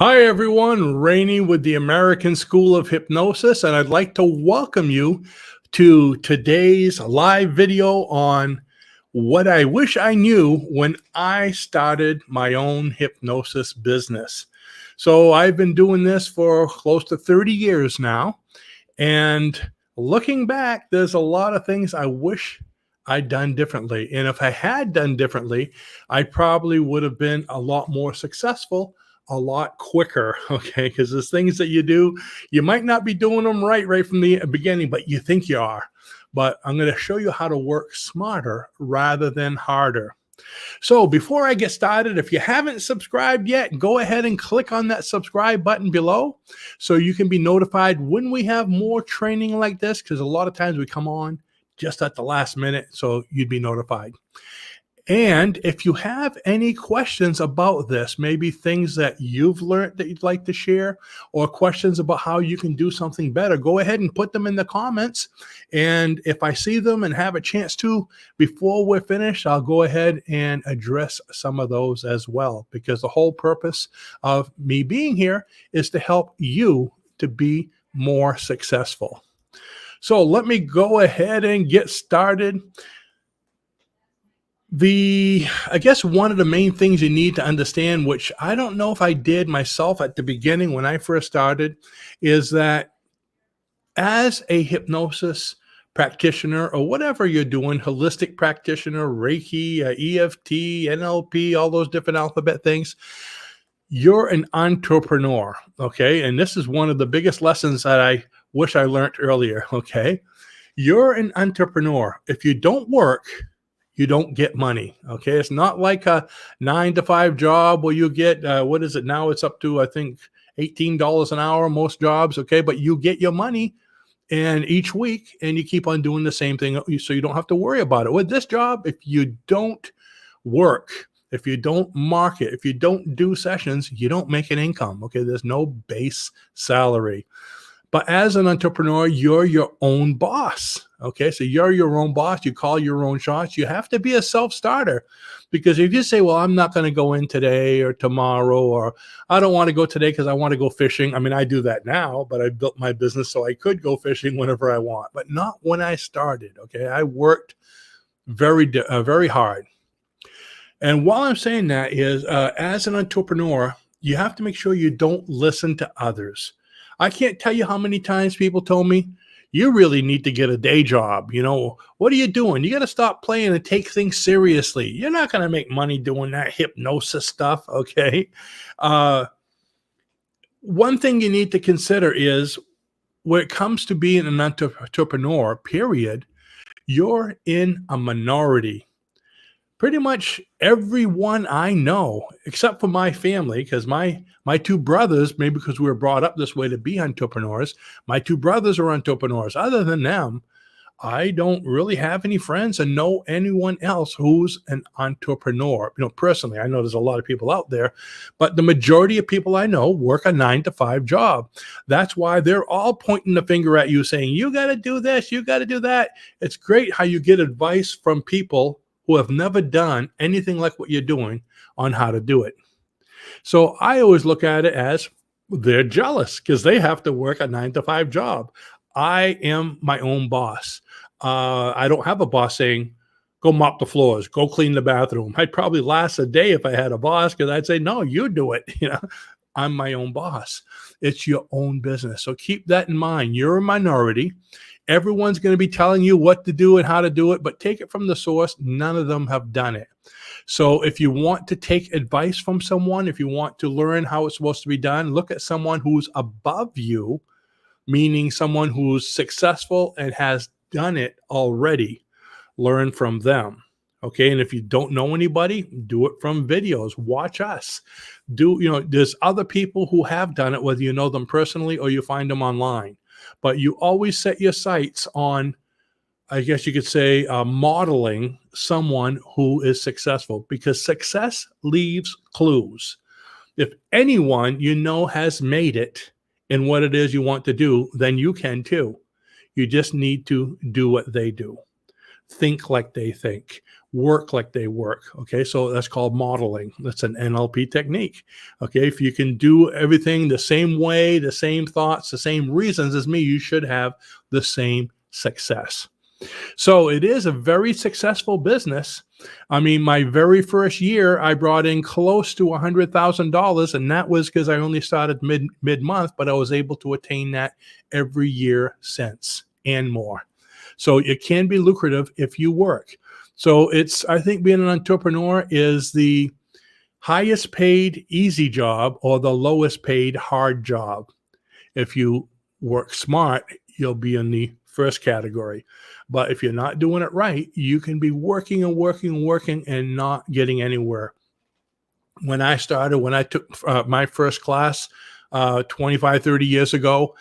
Hi, everyone. Rene with the American School of Hypnosis, and I'd like to welcome you to today's live video on what I wish I knew when I started my own hypnosis business. So I've been doing this for close to 30 years now, and looking back, there's a lot of things I wish I'd done differently. And if I had done differently, I probably would have been a lot more successful a lot quicker. Okay, because there's things that you do, you might not be doing them right from the beginning, but you think you are. But I'm going to show you how to work smarter rather than harder. So before I get started, if you haven't subscribed yet, go ahead and click on that subscribe button below so you can be notified when we have more training like this, because a lot of times we come on just at the last minute, so you'd be notified. And if you have any questions about this, maybe things that you've learned that you'd like to share, or questions about how you can do something better, go ahead and put them in the comments. And if I see them and have a chance to, before we're finished, I'll go ahead and address some of those as well, because the whole purpose of me being here is to help you to be more successful. So let me go ahead and get started. I guess one of the main things you need to understand, which I don't know if I did myself at the beginning when I first started, is that as a hypnosis practitioner or whatever you're doing, holistic practitioner, Reiki, EFT, NLP, all those different alphabet things, you're an entrepreneur, okay? And this is one of the biggest lessons that I wish I learned earlier, okay? You're an entrepreneur. If you don't work, you don't get money. Okay. It's not like a 9-to-5 job where you get, what is it now? It's up to, I think, $18 an hour, most jobs. Okay. But you get your money and each week, and you keep on doing the same thing. So you don't have to worry about it. With this job, if you don't work, if you don't market, if you don't do sessions, you don't make an income. Okay. There's no base salary. But as an entrepreneur, you're your own boss. Okay, so you're your own boss. You call your own shots. You have to be a self-starter, because if you say, well, I'm not going to go in today or tomorrow, or I don't want to go today because I want to go fishing. I mean, I do that now, but I built my business so I could go fishing whenever I want, but not when I started. Okay, I worked very hard. And while I'm saying that is, as an entrepreneur, you have to make sure you don't listen to others. I can't tell you how many times people told me, you really need to get a day job. You know, what are you doing? You got to stop playing and take things seriously. You're not going to make money doing that hypnosis stuff. Okay. One thing you need to consider is, when it comes to being an entrepreneur, period, you're in a minority. Pretty much everyone I know, except for my family, because my two brothers, maybe because we were brought up this way to be entrepreneurs, my two brothers are entrepreneurs. Other than them, I don't really have any friends and know anyone else who's an entrepreneur. You know, personally, I know there's a lot of people out there, but the majority of people I know work a 9-to-5 job. That's why they're all pointing the finger at you saying, you got to do this, you got to do that. It's great how you get advice from people who have never done anything like what you're doing on how to do it. So I always look at it as, they're jealous because they have to work a 9-to-5 job. I am my own boss. I don't have a boss saying, go mop the floors, go clean the bathroom. I'd probably last a day if I had a boss, because I'd say, no, you do it. You know, I'm my own boss. It's your own business. So keep that in mind. You're a minority. Everyone's going to be telling you what to do and how to do it, but take it from the source. None of them have done it. So if you want to take advice from someone, if you want to learn how it's supposed to be done, look at someone who's above you, meaning someone who's successful and has done it already. Learn from them. Okay. And if you don't know anybody, do it from videos. Watch us. There's other people who have done it, whether you know them personally or you find them online. But you always set your sights on, I guess you could say, modeling someone who is successful, because success leaves clues. If anyone you know has made it in what it is you want to do, then you can too. You just need to do what they do. think like they think, work like they work. Okay, so that's called modeling. That's an NLP technique. Okay, if you can do everything the same way, the same thoughts, the same reasons as me, you should have the same success. So it is a very successful business. I mean, my very first year, I brought in close to $100,000, and that was because I only started mid-month, but I was able to attain that every year since and more. So it can be lucrative if you work. So I think being an entrepreneur is the highest paid easy job or the lowest paid hard job. If you work smart, you'll be in the first category. But if you're not doing it right, you can be working and working and working and not getting anywhere. When I took my first class 25, 30 years ago,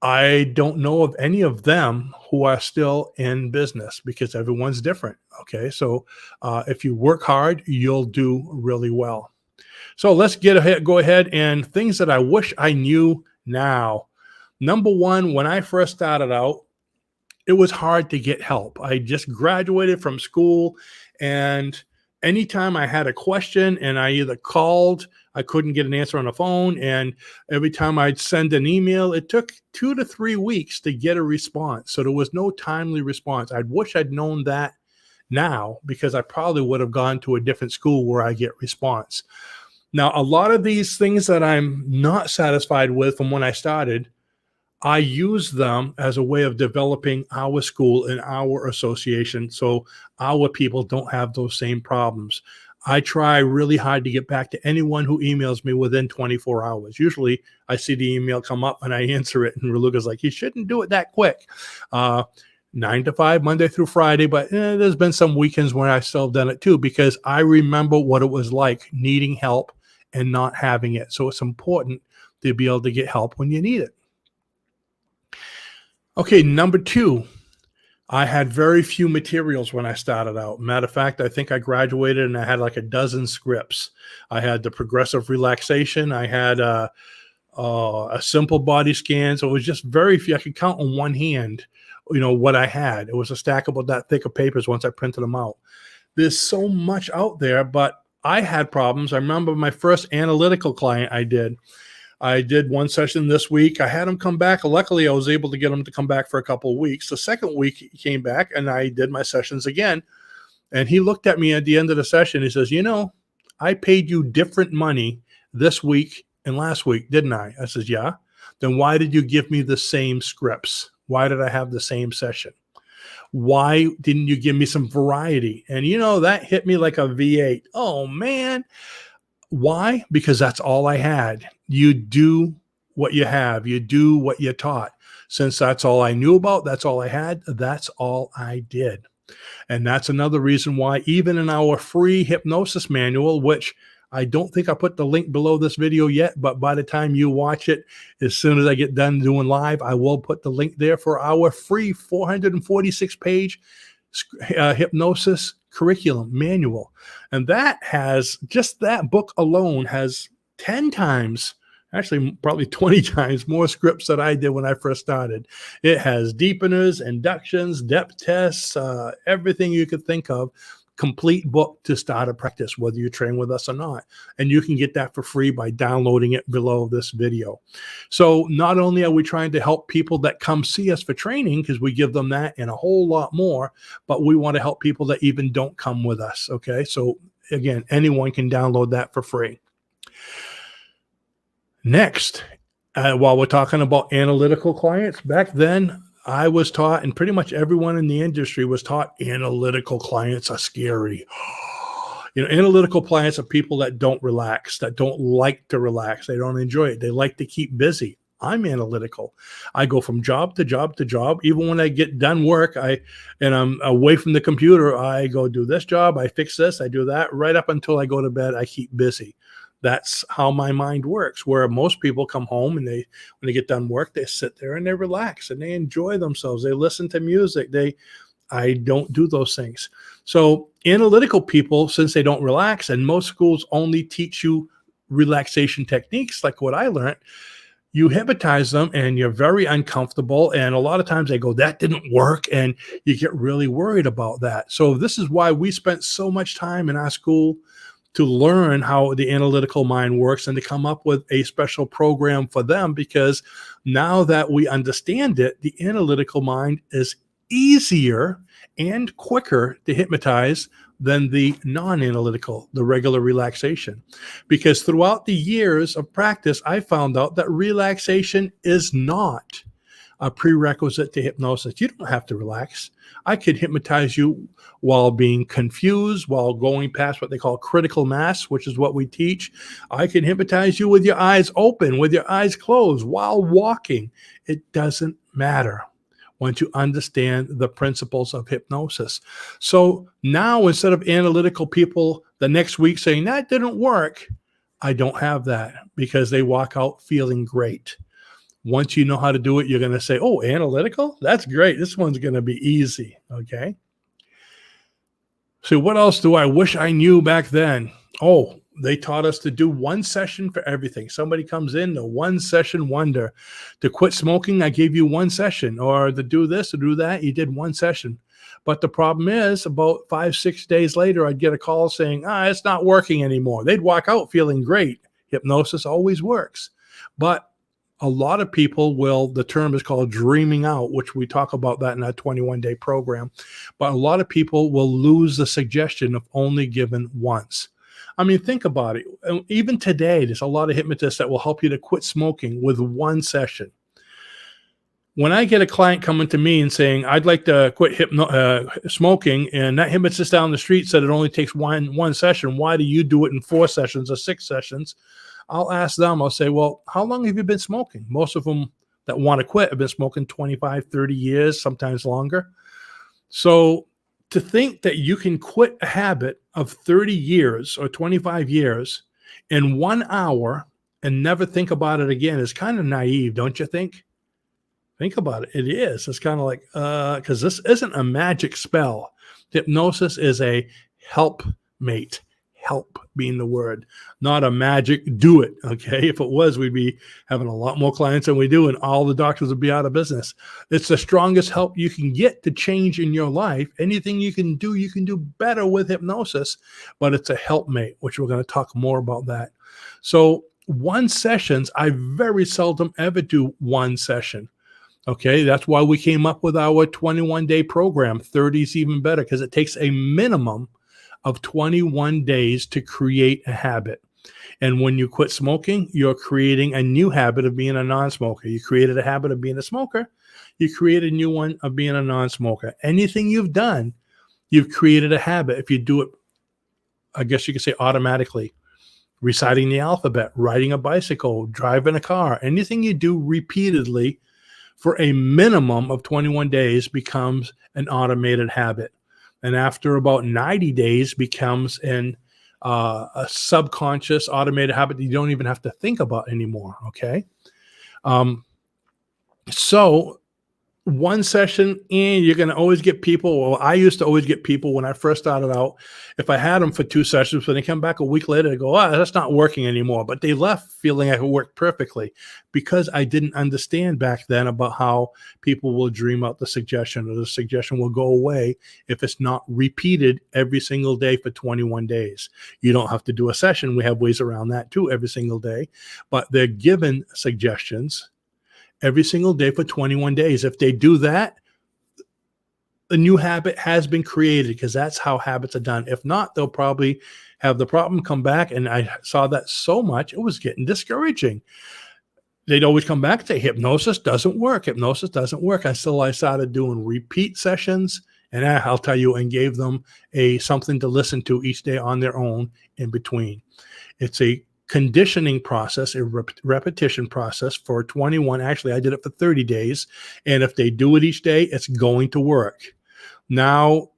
I don't know of any of them who are still in business because everyone's different. Okay. So if you work hard, you'll do really well. So let's go ahead and things that I wish I knew now. Number one, when I first started out, it was hard to get help. I just graduated from school, and anytime I had a question and I either called, I couldn't get an answer on the phone. And every time I'd send an email, it took 2 to 3 weeks to get a response. So there was no timely response. I wish I'd known that now, because I probably would have gone to a different school where I get response. Now, a lot of these things that I'm not satisfied with from when I started, I use them as a way of developing our school and our association so our people don't have those same problems. I try really hard to get back to anyone who emails me within 24 hours. Usually I see the email come up and I answer it, and Raluca's like, you shouldn't do it that quick. 9 to 5, Monday through Friday, but there's been some weekends where I still have done it too, because I remember what it was like needing help and not having it. So it's important to be able to get help when you need it. Okay, number 2, I had very few materials when I started out. Matter of fact, I think I graduated and I had like a dozen scripts. I had the progressive relaxation. I had a simple body scan. So it was just very few. I could count on one hand, what I had. It was a stack about that thick of papers once I printed them out. There's so much out there, but I had problems. I remember my first analytical client I did one session this week. I had him come back. Luckily, I was able to get him to come back for a couple of weeks. The second week, he came back, and I did my sessions again. And he looked at me at the end of the session. He says, I paid you different money this week and last week, didn't I? I says, yeah. Then why did you give me the same scripts? Why did I have the same session? Why didn't you give me some variety? And, that hit me like a V8. Oh, man. Why? Because that's all I had. You do what you have. You do what you're taught. Since that's all I knew about, that's all I had, that's all I did. And that's another reason why even in our free hypnosis manual, which I don't think I put the link below this video yet, but by the time you watch it, as soon as I get done doing live, I will put the link there for our free 446-page hypnosis curriculum manual. And that book alone has 10 times, actually probably 20 times more scripts than I did when I first started. It has deepeners, inductions, depth tests, everything you could think of. Complete book to start a practice, whether you train with us or not. And you can get that for free by downloading it below this video. So not only are we trying to help people that come see us for training, because we give them that and a whole lot more, but we want to help people that even don't come with us. Okay. So again, anyone can download that for free. Next, while we're talking about analytical clients, back then, I was taught, and pretty much everyone in the industry was taught, analytical clients are scary. Analytical clients are people that don't relax, that don't like to relax. They don't enjoy it. They like to keep busy. I'm analytical. I go from job to job to job. Even when I get done work, and I'm away from the computer, I go do this job, I fix this, I do that. Right up until I go to bed, I keep busy. That's how my mind works, where most people come home and when they get done work, they sit there and they relax and they enjoy themselves. They listen to music. I don't do those things. So analytical people, since they don't relax, and most schools only teach you relaxation techniques like what I learned, You hypnotize them and you're very uncomfortable. And a lot of times they go, that didn't work. And you get really worried about that. So this is why we spent so much time in our school to learn how the analytical mind works and to come up with a special program for them, because now that we understand it, the analytical mind is easier and quicker to hypnotize than the non-analytical, the regular relaxation. Because throughout the years of practice, I found out that relaxation is not a prerequisite to hypnosis. You don't have to relax. I could hypnotize you while being confused, while going past what they call critical mass, which is what we teach. I can hypnotize you with your eyes open, with your eyes closed, while walking. It doesn't matter once you understand the principles of hypnosis. So now, instead of analytical people the next week saying that didn't work, I don't have that, because they walk out feeling great. Once you know how to do it, you're going to say, oh, analytical? That's great. This one's going to be easy. Okay. So what else do I wish I knew back then? Oh, they taught us to do one session for everything. Somebody comes in, the one session wonder. To quit smoking, I gave you one session. Or to do this, to do that, you did one session. But the problem is, about 5-6 days later, I'd get a call saying, it's not working anymore. They'd walk out feeling great. Hypnosis always works. But a lot of people will, the term is called dreaming out, which we talk about that in our 21-day program. But a lot of people will lose the suggestion of only given once. I mean, think about it. Even today, there's a lot of hypnotists that will help you to quit smoking with one session. When I get a client coming to me and saying, I'd like to quit smoking, and that hypnotist down the street said it only takes one session, why do you do it in 4 sessions or 6 sessions? I'll ask them, I'll say, well, how long have you been smoking? Most of them that want to quit have been smoking 25, 30 years, sometimes longer. So to think that you can quit a habit of 30 years or 25 years in 1 hour and never think about it again is kind of naive, don't you think? Think about it. It is. It's kind of like, because this isn't a magic spell. Hypnosis is a helpmate. Help being the word, not a magic do it. Okay. If it was, we'd be having a lot more clients than we do, and all the doctors would be out of business. It's the strongest help you can get to change in your life. Anything you can do better with hypnosis, but it's a helpmate, which we're going to talk more about that. So one sessions, I very seldom ever do one session. Okay. That's why we came up with our 21-day program. 30 is even better, because it takes a minimum of 21 days to create a habit. And when you quit smoking, you're creating a new habit of being a non-smoker. You created a habit of being a smoker. You create a new one of being a non-smoker. Anything you've done, you've created a habit. If you do it, I guess you could say automatically, reciting the alphabet, riding a bicycle, driving a car, anything you do repeatedly for a minimum of 21 days becomes an automated habit. And after about 90 days becomes a subconscious automated habit that you don't even have to think about anymore, okay? So one session, and you're going to always get people. Well, I used to always get people when I first started out. If I had them for 2 sessions, when they come back a week later, they go, that's not working anymore. But they left feeling like it worked perfectly, because I didn't understand back then about how people will dream out the suggestion, or the suggestion will go away if it's not repeated every single day for 21 days. You don't have to do a session. We have ways around that too, every single day. But they're given suggestions every single day for 21 days. If they do that, a new habit has been created, because that's how habits are done. If not, they'll probably have the problem come back. And I saw that so much, it was getting discouraging. They'd always come back and say, hypnosis doesn't work. Hypnosis doesn't work. Until I started doing repeat sessions, and I'll tell you, and gave them something to listen to each day on their own in between. It's a conditioning process, a repetition process for 21. Actually, I did it for 30 days. And if they do it each day, it's going to work. Now,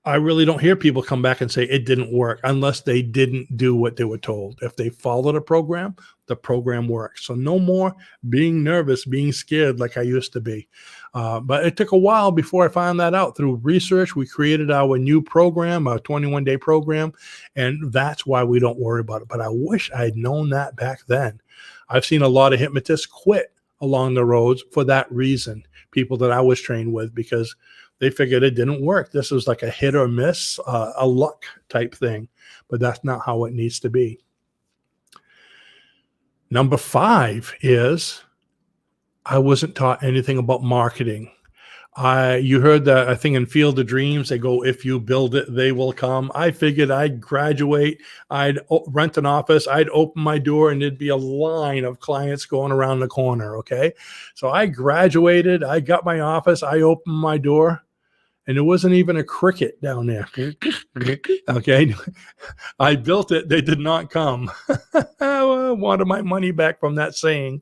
I really don't hear people come back and say it didn't work unless they didn't do what they were told. If they followed a program, the program works. So no more being nervous, being scared like I used to be. But it took a while before I found that out. Through research, we created our new program, our 21-day program, and that's why we don't worry about it. But I wish I had known that back then. I've seen a lot of hypnotists quit along the roads for that reason, people that I was trained with, because they figured it didn't work. This was like a hit or miss, a luck type thing, but that's not how it needs to be. Number 5 is I wasn't taught anything about marketing. You heard that, I think in Field of Dreams, they go, if you build it, they will come. I figured I'd graduate, I'd rent an office, I'd open my door, and there'd be a line of clients going around the corner, okay? So I graduated, I got my office, I opened my door, and there wasn't even a cricket down there. Okay, I built it, they did not come. I wanted my money back from that saying.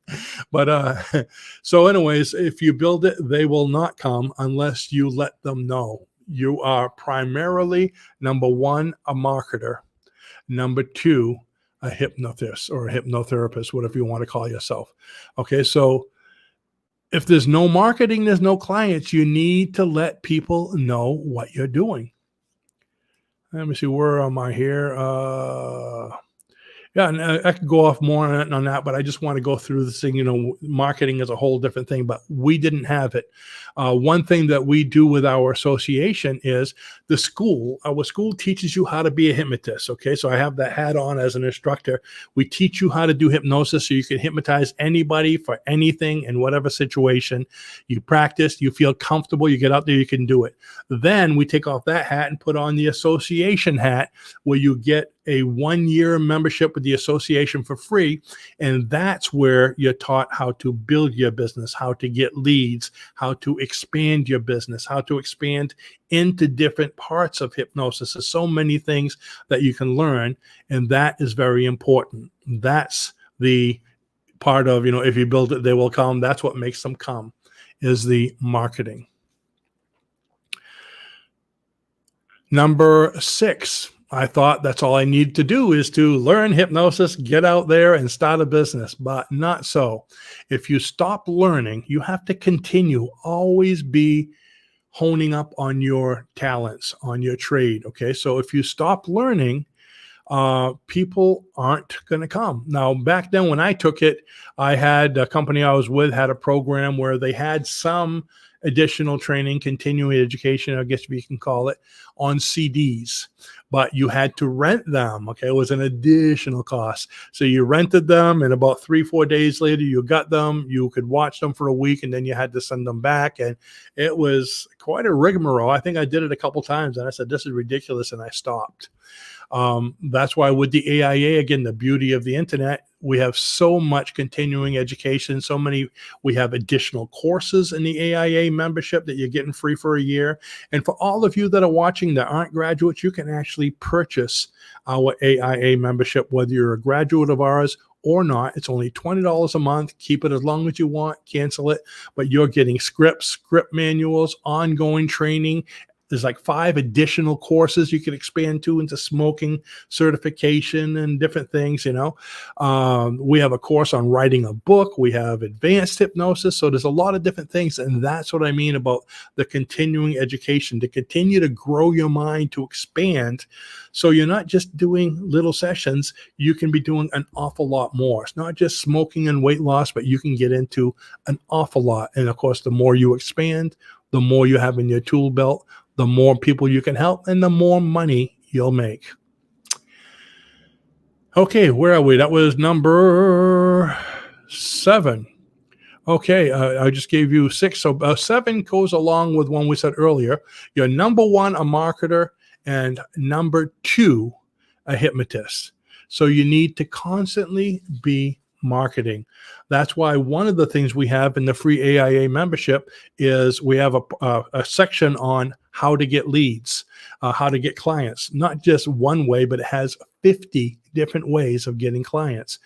But so anyways, if you build it, they will not come unless you let them know. You are primarily, number 1, a marketer. Number 2, a hypnotist or a hypnotherapist, whatever you want to call yourself. Okay, so if there's no marketing, there's no clients. You need to let people know what you're doing. Let me see, where am I here? Yeah, and I could go off more on that, but I just want to go through this thing. You know, marketing is a whole different thing, but we didn't have it. One thing that we do with our association is our school teaches you how to be a hypnotist. Okay, so I have that hat on as an instructor. We teach you how to do hypnosis so you can hypnotize anybody for anything in whatever situation. You practice, you feel comfortable, you get out there, you can do it. Then we take off that hat and put on the association hat, where you get a 1-year membership with the association for free. And that's where you're taught how to build your business, how to get leads, how to expand your business, how to expand into different parts of hypnosis. There's so many things that you can learn, and that is very important. That's the part of, if you build it, they will come. That's what makes them come, is the marketing. Number 6, I thought that's all I need to do is to learn hypnosis, get out there and start a business, but not so. If you stop learning, you have to continue, always be honing up on your talents, on your trade. Okay. So if you stop learning, people aren't going to come. Now, back then when I took it, I had a company I was with had a program where they had some additional training, continuing education, I guess you can call it, on CDs, but you had to rent them. Okay. It was an additional cost. So you rented them, and about 3-4 days later, you got them, you could watch them for a week, and then you had to send them back. And it was quite a rigmarole. I think I did it a couple times, and I said, this is ridiculous. And I stopped. That's why with the AIA, again, the beauty of the internet, we have so much continuing education, we have additional courses in the AIA membership that you're getting free for a year. And for all of you that are watching that aren't graduates, you can actually purchase our AIA membership, whether you're a graduate of ours or not. It's only $20 a month. Keep it as long as you want, cancel it, but you're getting script manuals, ongoing training. There's like 5 additional courses you can expand to into smoking certification and different things, We have a course on writing a book. We have advanced hypnosis. So there's a lot of different things. And that's what I mean about the continuing education, to continue to grow your mind, to expand. So you're not just doing little sessions. You can be doing an awful lot more. It's not just smoking and weight loss, but you can get into an awful lot. And of course, the more you expand, the more you have in your tool belt, the more people you can help, and the more money you'll make. Okay, where are we? That was number 7. Okay, I just gave you 6. So 7 goes along with one we said earlier. You're number 1, a marketer, and number 2, a hypnotist. So you need to constantly be marketing. That's why one of the things we have in the free AIA membership is we have a section on how to get leads, how to get clients, not just one way, but it has 50 different ways of getting clients.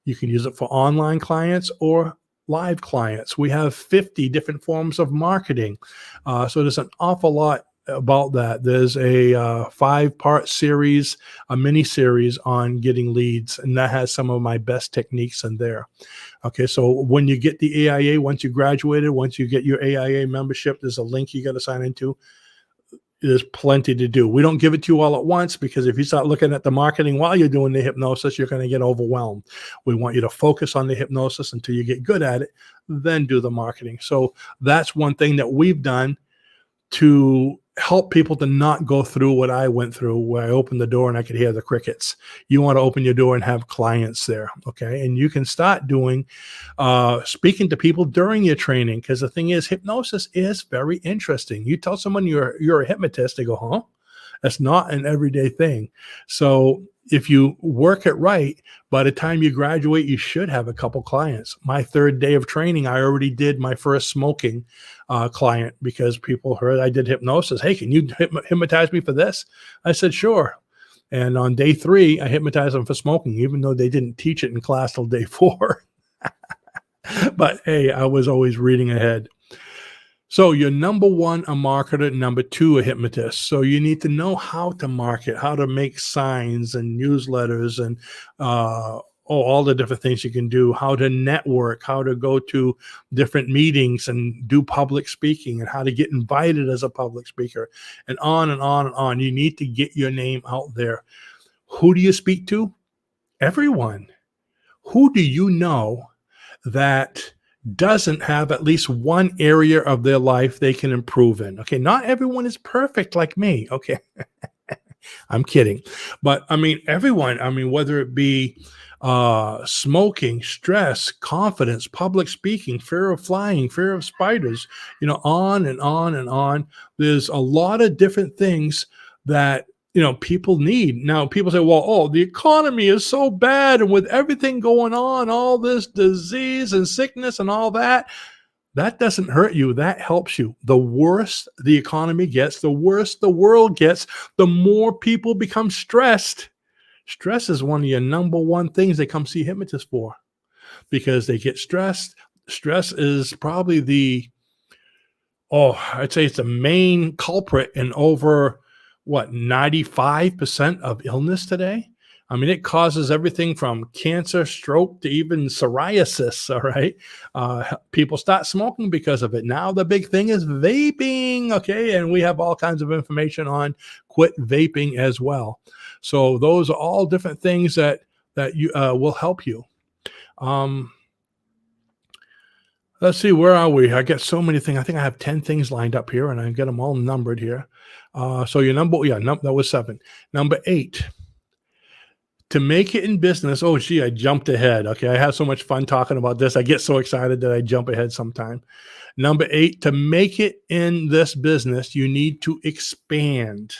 You can use it for online clients or live clients. We have 50 different forms of marketing. So there's an awful lot about that. There's a 5-part series, a mini series on getting leads, and that has some of my best techniques in there. Okay, so when you get the AIA, once you graduated, once you get your AIA membership, there's a link you got to sign into. There's plenty to do. We don't give it to you all at once, because if you start looking at the marketing while you're doing the hypnosis, you're going to get overwhelmed. We want you to focus on the hypnosis until you get good at it, then do the marketing. So that's one thing that we've done to help people to not go through what I went through, where I opened the door and I could hear the crickets. You want to open your door and have clients there, okay? And you can start doing speaking to people during your training, because the thing is, hypnosis is very interesting. You tell someone you're a hypnotist, they go, huh? That's not an everyday thing. So if you work it right, by the time you graduate, you should have a couple clients. My 3rd day of training, I already did my first smoking client, because people heard I did hypnosis. Hey, can you hypnotize me for this? I said, sure. And on day 3, I hypnotized them for smoking, even though they didn't teach it in class till day 4. But hey, I was always reading ahead. So you're number 1, a marketer, number 2, a hypnotist. So you need to know how to market, how to make signs and newsletters and all the different things you can do, how to network, how to go to different meetings and do public speaking, and how to get invited as a public speaker, and on and on and on. You need to get your name out there. Who do you speak to? Everyone. Who do you know that doesn't have at least one area of their life they can improve in? Okay, not everyone is perfect like me. Okay, I'm kidding. But I mean, everyone, I mean, whether it be smoking, stress, confidence, public speaking, fear of flying, fear of spiders, on and on and on. There's a lot of different things that people need. Now, people say, well, the economy is so bad, and with everything going on, all this disease and sickness and all that doesn't hurt you. That helps you. The worse the economy gets, the worse the world gets, the more people become stressed. Stress is one of your number 1 things they come see hypnotists for, because they get stressed. Stress is probably I'd say it's the main culprit in over 95% of illness today. I mean, it causes everything from cancer, stroke, to even psoriasis. All right. People start smoking because of it. Now the big thing is vaping. Okay. And we have all kinds of information on quit vaping as well. So those are all different things that you will help you. Let's see, where are we? I get so many things. I think I have 10 things lined up here, and I get them all numbered here. So your number, that was 7. Number 8, to make it in business. Oh, gee, I jumped ahead. Okay, I have so much fun talking about this. I get so excited that I jump ahead sometime. Number 8, to make it in this business, you need to expand.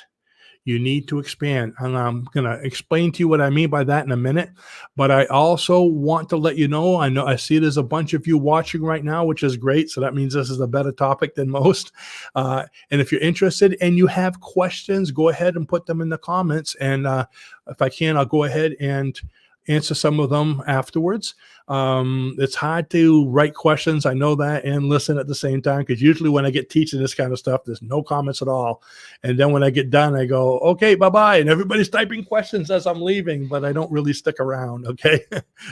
You need to expand. And I'm going to explain to you what I mean by that in a minute. But I also want to let you know, I see there's a bunch of you watching right now, which is great. So that means this is a better topic than most. And if you're interested and you have questions, go ahead and put them in the comments. And if I can, I'll go ahead and answer some of them afterwards. It's hard to write questions, I know that, and listen at the same time, because usually when I get teaching this kind of stuff, there's no comments at all. And then when I get done, I go, okay, bye-bye. And everybody's typing questions as I'm leaving, but I don't really stick around, okay?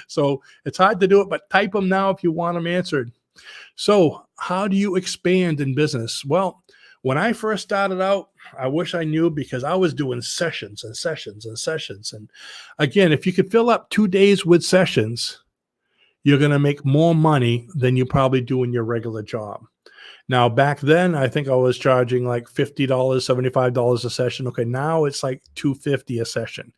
So it's hard to do it, but type them now if you want them answered. So how do you expand in business? Well, when I first started out, I wish I knew, because I was doing sessions and sessions and sessions. And again, if you could fill up 2 days with sessions, you're going to make more money than you probably do in your regular job. Now, back then, I think I was charging like $50, $75 a session. Okay, now it's like $250 a session.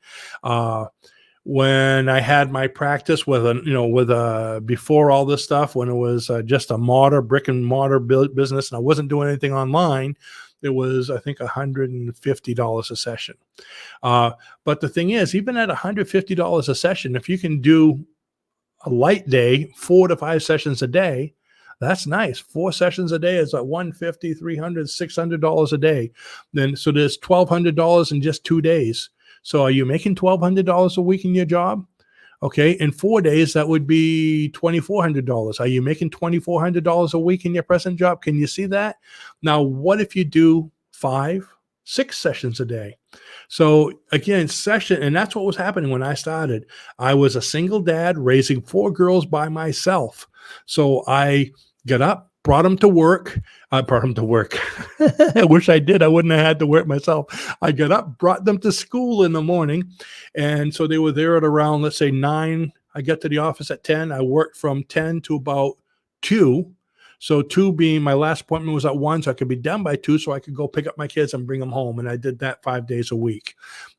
When I had my practice before all this stuff, when it was just a brick and mortar business, and I wasn't doing anything online, it was, I think, $150 a session. But the thing is, even at $150 a session, if you can do a light day, 4 to 5 sessions a day, that's nice. 4 sessions a day is like $150, $300, $600 a day. So there's $1,200 in just 2 days. So are you making $1,200 a week in your job? Okay, in 4 days, that would be $2,400. Are you making $2,400 a week in your present job? Can you see that? Now, what if you do 5, 6 sessions a day. So again, and that's what was happening when I started. I was a single dad raising 4 girls by myself. So I got up, brought them to work. I brought them to work. I wish I did. I wouldn't have had to work myself. I got up, brought them to school in the morning. And so they were there at around, let's say 9. I got to the office at 10. I worked from 10 to about 2. So 2 being my last appointment was at 1, so I could be done by 2, so I could go pick up my kids and bring them home. And I did that 5 days a week.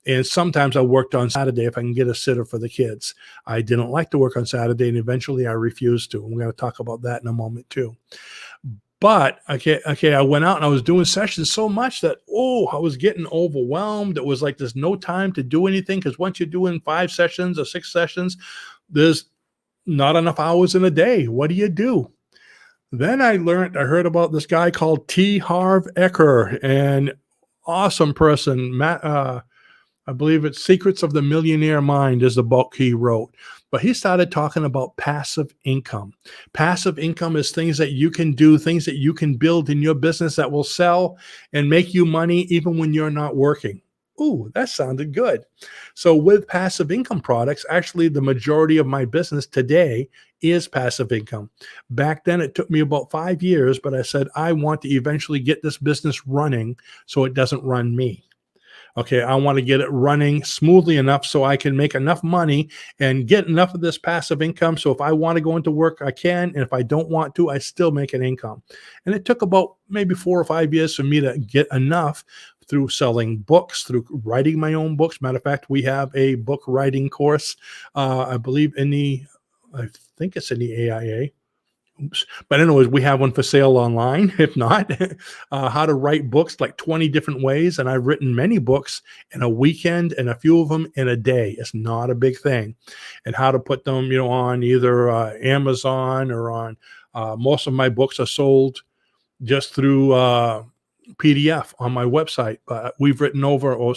And sometimes I worked on Saturday if I can get a sitter for the kids. I didn't like to work on Saturday, and eventually I refused to. And we're going to talk about that in a moment too. But I went out and I was doing sessions so much that, I was getting overwhelmed. It was like there's no time to do anything, because once you're doing 5 sessions or 6 sessions, there's not enough hours in a day. What do you do? Then I heard about this guy called T. Harv Eker, an awesome person. I believe it's Secrets of the Millionaire Mind is the book he wrote. But he started talking about passive income. Passive income is things that you can do, things that you can build in your business that will sell and make you money even when you're not working. Ooh, that sounded good. So with passive income products, actually the majority of my business today is passive income. Back then it took me about 5 years, but I said, I want to eventually get this business running so it doesn't run me. Okay, I want to get it running smoothly enough so I can make enough money and get enough of this passive income. So if I want to go into work, I can. And if I don't want to, I still make an income. And it took about maybe 4 or 5 years for me to get enough through selling books, through writing my own books. Matter of fact, we have a book writing course, I believe I think it's in the AIA. Oops. But anyways, we have one for sale online. If not, how to write books like 20 different ways. And I've written many books in a weekend and a few of them in a day. It's not a big thing. And how to put them, on either Amazon or on most of my books are sold just through PDF on my website. But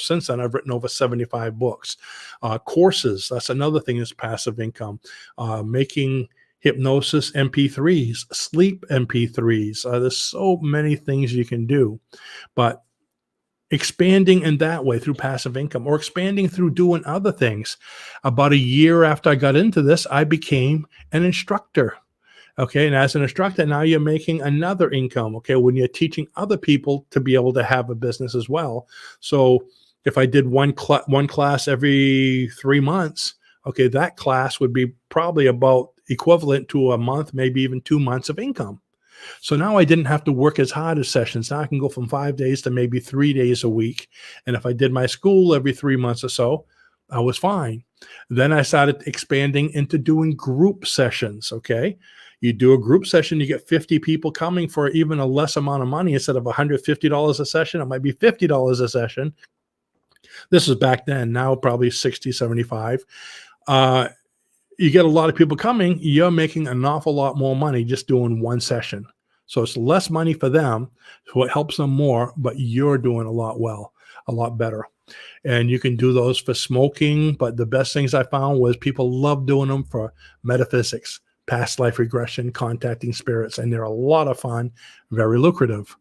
since then, I've written over 75 books. Courses, that's another thing is passive income. Making hypnosis MP3s, sleep MP3s. There's so many things you can do, but expanding in that way through passive income or expanding through doing other things. About a year after I got into this, I became an instructor. Okay. And as an instructor, now you're making another income. Okay. When you're teaching other people to be able to have a business as well. So if I did one class every 3 months, okay, that class would be probably about equivalent to a month, maybe even 2 months of income. So now I didn't have to work as hard as sessions. Now I can go from 5 days to maybe 3 days a week. And if I did my school every 3 months or so, I was fine. Then I started expanding into doing group sessions. Okay. You do a group session, you get 50 people coming for even a less amount of money. Instead of $150 a session, it might be $50 a session. This is back then, now probably 60, 75. You get a lot of people coming, you're making an awful lot more money just doing one session. So it's less money for them, so it helps them more, but you're doing a lot better. And you can do those for smoking, but the best things I found was people love doing them for metaphysics, past life regression, contacting spirits, and they're a lot of fun, very lucrative.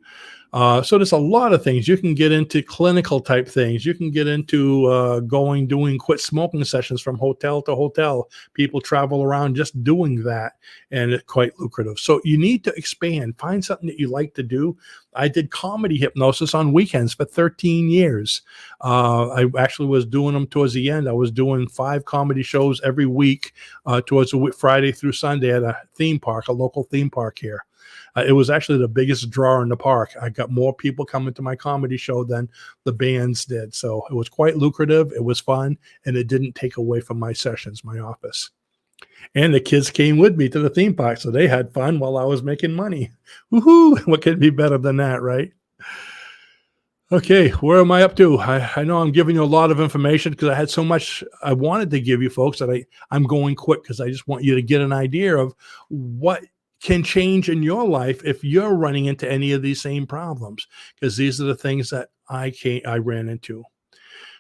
So there's a lot of things. You can get into clinical type things. You can get into doing quit smoking sessions from hotel to hotel. People travel around just doing that, and it's quite lucrative. So you need to expand. Find something that you like to do. I did comedy hypnosis on weekends for 13 years. I actually was doing them towards the end. I was doing 5 comedy shows every week towards Friday through Sunday at a theme park, a local theme park here. It was actually the biggest draw in the park. I got more people coming to my comedy show than the bands did. So it was quite lucrative. It was fun, and it didn't take away from my sessions, my office. And the kids came with me to the theme park, so they had fun while I was making money. Woohoo! What could be better than that, right? Okay, where am I up to? I know I'm giving you a lot of information because I had so much I wanted to give you folks that I'm going quick because I just want you to get an idea of what can change in your life if you're running into any of these same problems, because these are the things that I ran into.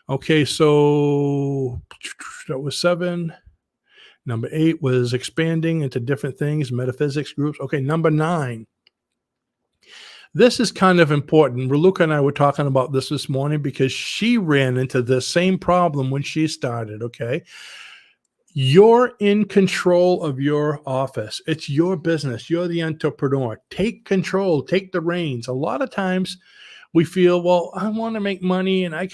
Okay, so that was 7. Number 8 was expanding into different things, metaphysics groups. Okay, number 9. This is kind of important. Raluca and I were talking about this morning because she ran into the same problem when she started. Okay. You're in control of your office. It's your business. You're the entrepreneur. Take control, take the reins. A lot of times we feel, well, I want to make money and I'm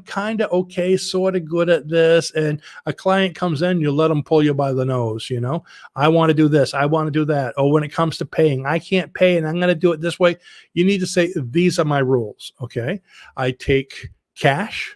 kind of okay, sort of good at this. And a client comes in, you let them pull you by the nose, you know. I want to do this, I want to do that. Oh, when it comes to paying, I can't pay and I'm going to do it this way. You need to say, these are my rules. Okay. I take cash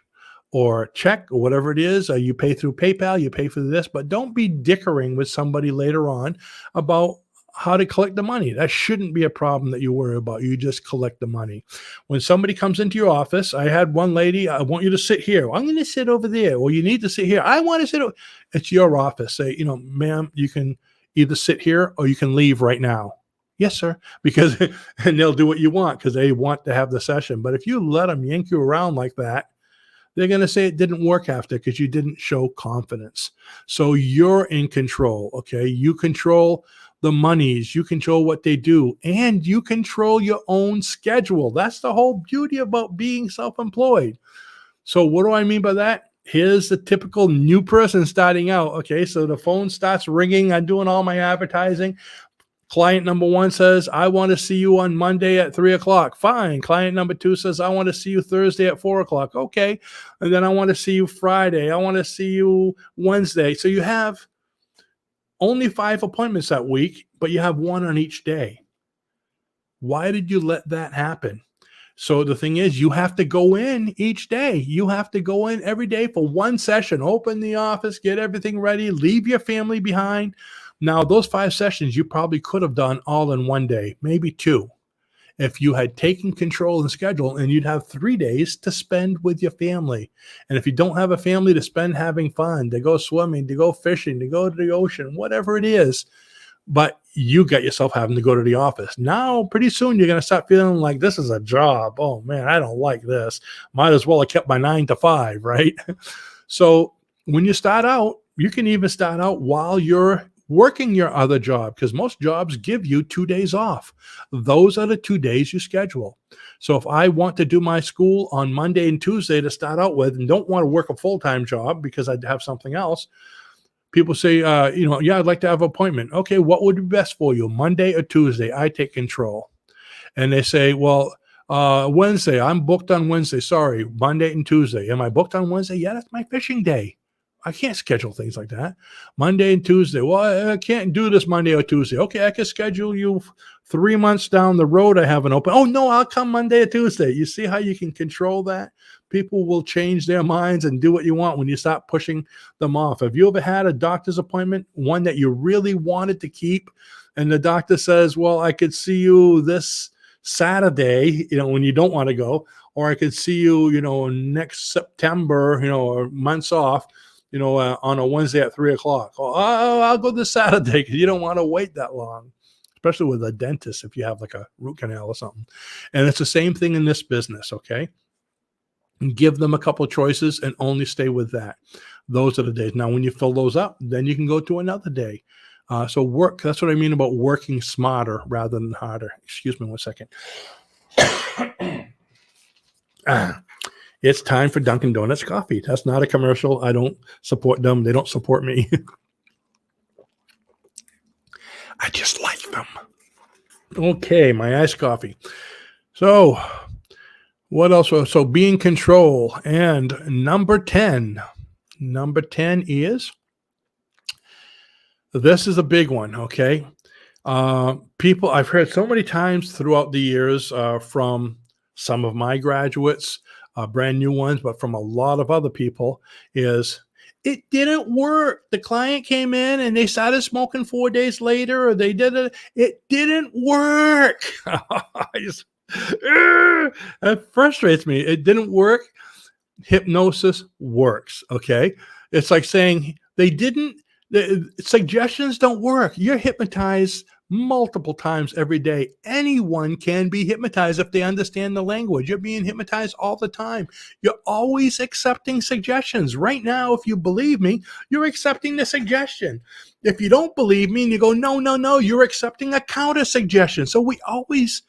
or check or whatever it is. You pay through PayPal, you pay for this, but don't be dickering with somebody later on about how to collect the money. That shouldn't be a problem that you worry about. You just collect the money. When somebody comes into your office, I had one lady, I want you to sit here. Well, I'm going to sit over there. Well, you need to sit here. I want to sit over. It's your office. Say, you know, ma'am, you can either sit here or you can leave right now. Yes, sir. Because, and they'll do what you want because they want to have the session. But if you let them yank you around like that, they're going to say it didn't work after because you didn't show confidence. So you're in control. Okay. You control the monies, you control what they do, and you control your own schedule. That's the whole beauty about being self-employed. So what do I mean by that? Here's the typical new person starting out. Okay. So the phone starts ringing. I'm doing all my advertising. Client number one says, I want to see you on Monday at 3:00. Fine. Client number two says, I want to see you Thursday at 4:00. Okay. And then I want to see you Friday. I want to see you Wednesday. So you have only 5 appointments that week, but you have 1 on each day. Why did you let that happen? So the thing is, you have to go in each day. You have to go in every day for 1 session, open the office, get everything ready, leave your family behind. Now, those 5 sessions you probably could have done all in 1 day, maybe 2. If you had taken control and schedule, and you'd have 3 days to spend with your family. And if you don't have a family to spend having fun, to go swimming, to go fishing, to go to the ocean, whatever it is, but you got yourself having to go to the office. Now, pretty soon you're going to start feeling like this is a job. Oh man, I don't like this. Might as well have kept my 9 to 5, right? So when you start out, you can even start out while you're working your other job, because most jobs give you 2 days off. Those are the 2 days you schedule. So if I want to do my school on Monday and Tuesday to start out with and don't want to work a full-time job because I have something else, people say, yeah, I'd like to have an appointment. Okay, what would be best for you, Monday or Tuesday? I take control. And they say, well, Wednesday, I'm booked on Wednesday. Sorry, Monday and Tuesday. Am I booked on Wednesday? Yeah, that's my fishing day. I can't schedule things like that. Monday and Tuesday. Well, I can't do this Monday or Tuesday. Okay, I can schedule you 3 months down the road. I have an open. Oh, no, I'll come Monday or Tuesday. You see how you can control that? People will change their minds and do what you want when you stop pushing them off. Have you ever had a doctor's appointment, one that you really wanted to keep, and the doctor says, well, I could see you this Saturday, when you don't want to go, or I could see you, next September, or months off, on a Wednesday at 3:00. Oh, I'll go this Saturday because you don't want to wait that long, especially with a dentist if you have like a root canal or something. And it's the same thing in this business, okay? Give them a couple of choices and only stay with that. Those are the days. Now, when you fill those up, then you can go to another day. So work, that's what I mean about working smarter rather than harder. Excuse me 1 second. It's time for Dunkin' Donuts coffee. That's not a commercial. I don't support them. They don't support me. I just like them. Okay, my iced coffee. So what else? So be in control. And number 10 is, this is a big one, okay? People, I've heard so many times throughout the years from some of my graduates, brand new ones, but from a lot of other people, is it didn't work. The client came in and they started smoking 4 days later, or they did it. It didn't work. That frustrates me. It didn't work. Hypnosis works. Okay. It's like saying the suggestions don't work. You're hypnotized multiple times every day. Anyone can be hypnotized if they understand the language. You're being hypnotized all the time. You're always accepting suggestions. Right now, if you believe me, you're accepting the suggestion. If you don't believe me and you go, no, you're accepting a counter suggestion. So we always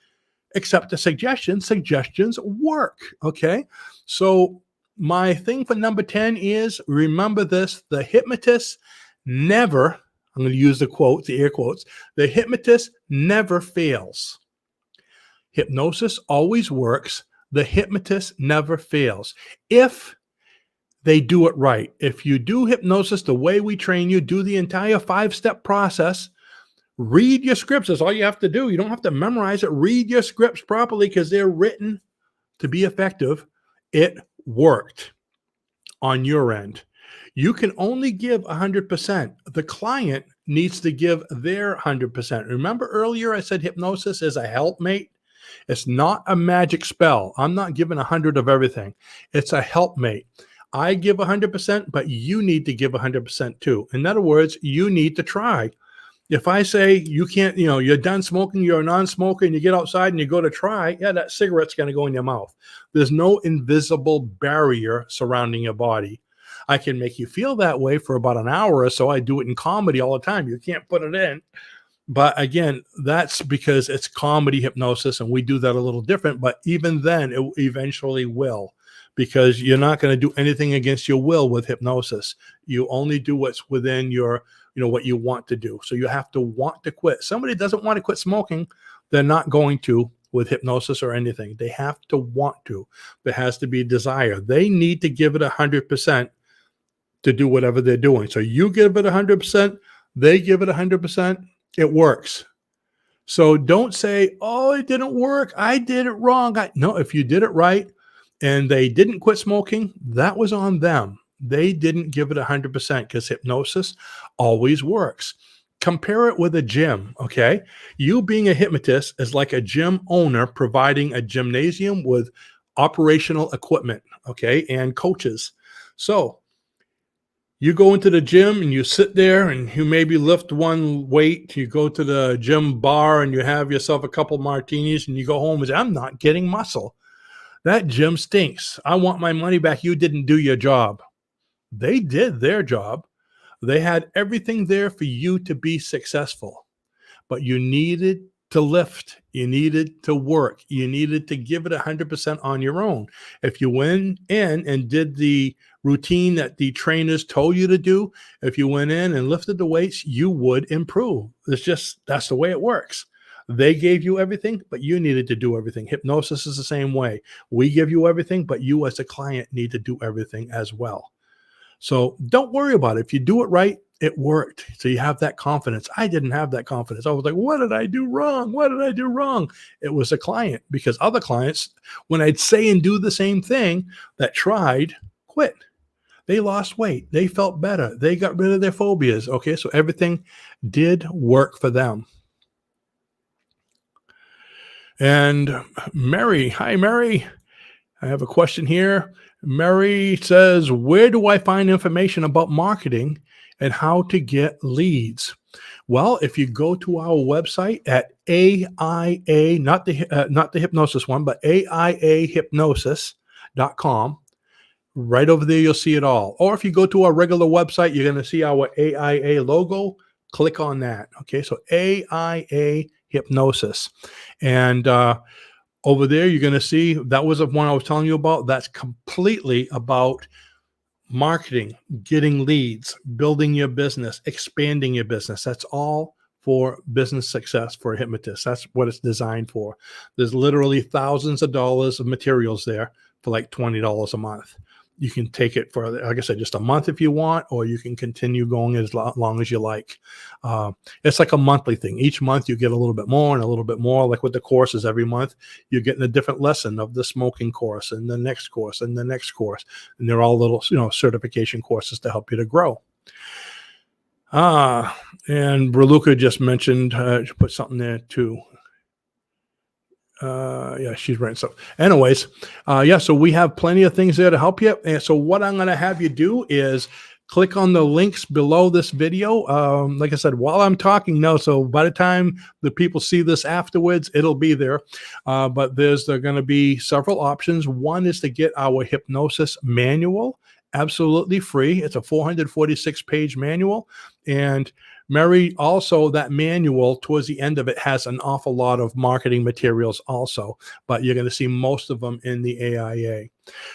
accept the suggestions. Suggestions work. Okay. So my thing for number 10 is, remember this: the hypnotist never, I'm going to use the quotes, the air quotes, the hypnotist never fails. Hypnosis always works. The hypnotist never fails. If they do it right. If you do hypnosis the way we train you, do the entire 5-step process, read your scripts. That's all you have to do. You don't have to memorize it. Read your scripts properly because they're written to be effective. It worked on your end. You can only give 100%. The client needs to give their 100%. Remember earlier I said hypnosis is a helpmate? It's not a magic spell. I'm not giving 100 of everything. It's a helpmate. I give 100%, but you need to give 100% too. In other words, you need to try. If I say you can't, you're done smoking, you're a non-smoker, and you get outside and you go to try, yeah, that cigarette's going to go in your mouth. There's no invisible barrier surrounding your body. I can make you feel that way for about an hour or so. I do it in comedy all the time. You can't put it in. But again, that's because it's comedy hypnosis, and we do that a little different. But even then, it eventually will, because you're not going to do anything against your will with hypnosis. You only do what's within your, what you want to do. So you have to want to quit. Somebody doesn't want to quit smoking, they're not going to with hypnosis or anything. They have to want to. There has to be desire. They need to give it 100% to do whatever they're doing. So you give it 100%, they give it 100%. It works. So don't say, oh, it didn't work, I did it wrong. No, if you did it right and they didn't quit smoking, that was on them. They didn't give it 100% because hypnosis always works. Compare it with a gym, okay? You being a hypnotist is like a gym owner providing a gymnasium with operational equipment, okay, and coaches. So you go into the gym and you sit there and you maybe lift one weight. You go to the gym bar and you have yourself a couple martinis and you go home and say, I'm not getting muscle. That gym stinks. I want my money back. You didn't do your job. They did their job. They had everything there for you to be successful, but you needed to lift. You needed to work. You needed to give it 100% on your own. If you went in and did the routine that the trainers told you to do, if you went in and lifted the weights, you would improve. That's the way it works. They gave you everything, but you needed to do everything. Hypnosis is the same way. We give you everything, but you as a client need to do everything as well. So don't worry about it. If you do it right, it worked. So you have that confidence. I didn't have that confidence. I was like, what did I do wrong? What did I do wrong? It was a client, because other clients, when I'd say and do the same thing, that tried, quit. They lost weight. They felt better. They got rid of their phobias. Okay, so everything did work for them. And Mary, hi, Mary. I have a question here. Mary says, where do I find information about marketing and how to get leads? Well, if you go to our website at AIA, not the hypnosis one, but AIAhypnosis.com, right over there, you'll see it all. Or if you go to our regular website, you're going to see our AIA logo. Click on that. Okay, so AIA Hypnosis. And over there, you're going to see that was the one I was telling you about. That's completely about marketing, getting leads, building your business, expanding your business. That's all for business success for a hypnotist. That's what it's designed for. There's literally thousands of dollars of materials there for like $20 a month. You can take it for, like I said, just a month if you want, or you can continue going as long as you like. It's like a monthly thing. Each month you get a little bit more and a little bit more. Like with the courses, every month you're getting a different lesson of the smoking course and the next course and the next course. And they're all little, certification courses to help you to grow. And Raluca just mentioned, she put something there too. Yeah, she's right. So anyways, so we have plenty of things there to help you. And so what I'm going to have you do is click on the links below this video. Like I said, while I'm talking now, so by the time the people see this afterwards, it'll be there. But there's going to be several options. One is to get our hypnosis manual, absolutely free. It's a 446-page manual. And Mary, also that manual towards the end of it has an awful lot of marketing materials also, but you're going to see most of them in the AIA.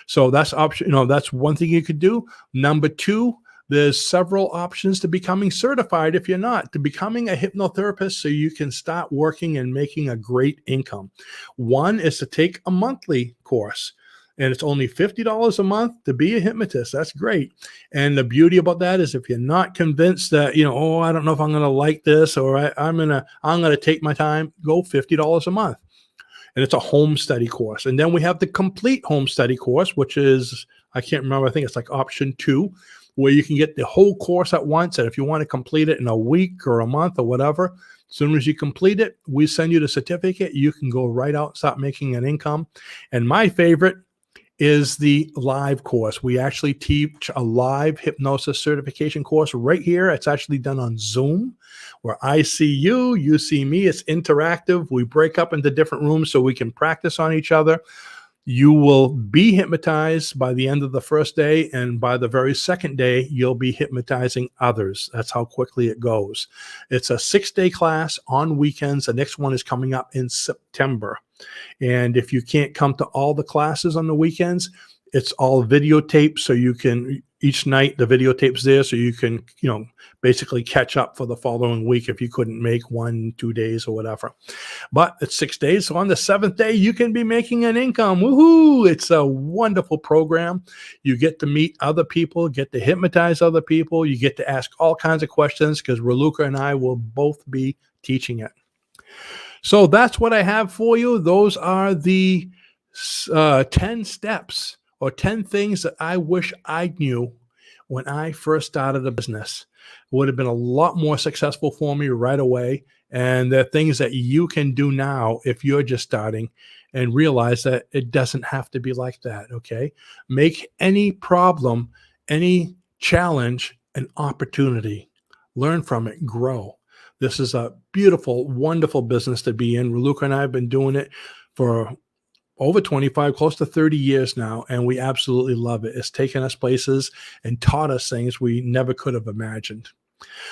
So that's option, that's one thing you could do. Number two, there's several options to becoming certified if you're not, to becoming a hypnotherapist so you can start working and making a great income. One is to take a monthly course. And it's only $50 a month to be a hypnotist. That's great. And the beauty about that is if you're not convinced that, oh, I don't know if I'm going to like this, or I'm going to take my time, go $50 a month. And it's a home study course. And then we have the complete home study course, which is, I can't remember, I think it's like option 2, where you can get the whole course at once. And if you want to complete it in a week or a month or whatever, as soon as you complete it, we send you the certificate. You can go right out and start making an income. And my favorite is the live course. We actually teach a live hypnosis certification course right here. It's actually done on Zoom, where I see you, you see me. It's interactive. We break up into different rooms so we can practice on each other. You will be hypnotized by the end of the first day, and by the very second day, you'll be hypnotizing others. That's how quickly it goes. It's a 6-day class on weekends. The next one is coming up in September. And if you can't come to all the classes on the weekends, it's all videotaped, so you can, each night the videotape's there, so you can, basically catch up for the following week if you couldn't make 1-2 days or whatever. But it's 6 days, so on the 7th day, you can be making an income. Woohoo! It's a wonderful program. You get to meet other people, get to hypnotize other people, you get to ask all kinds of questions, because Raluca and I will both be teaching it. So that's what I have for you. Those are the 10 steps or 10 things that I wish I knew when I first started a business. It would have been a lot more successful for me right away. And they're things that you can do now if you're just starting, and realize that it doesn't have to be like that, okay? Make any problem, any challenge, an opportunity. Learn from it, grow. This is a beautiful, wonderful business to be in. Raluca and I have been doing it for over 25, close to 30 years now, and we absolutely love it. It's taken us places and taught us things we never could have imagined.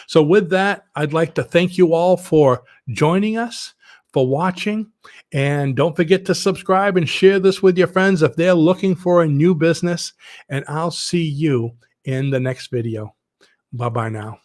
So with that, I'd like to thank you all for joining us, for watching, and don't forget to subscribe and share this with your friends if they're looking for a new business, and I'll see you in the next video. Bye-bye now.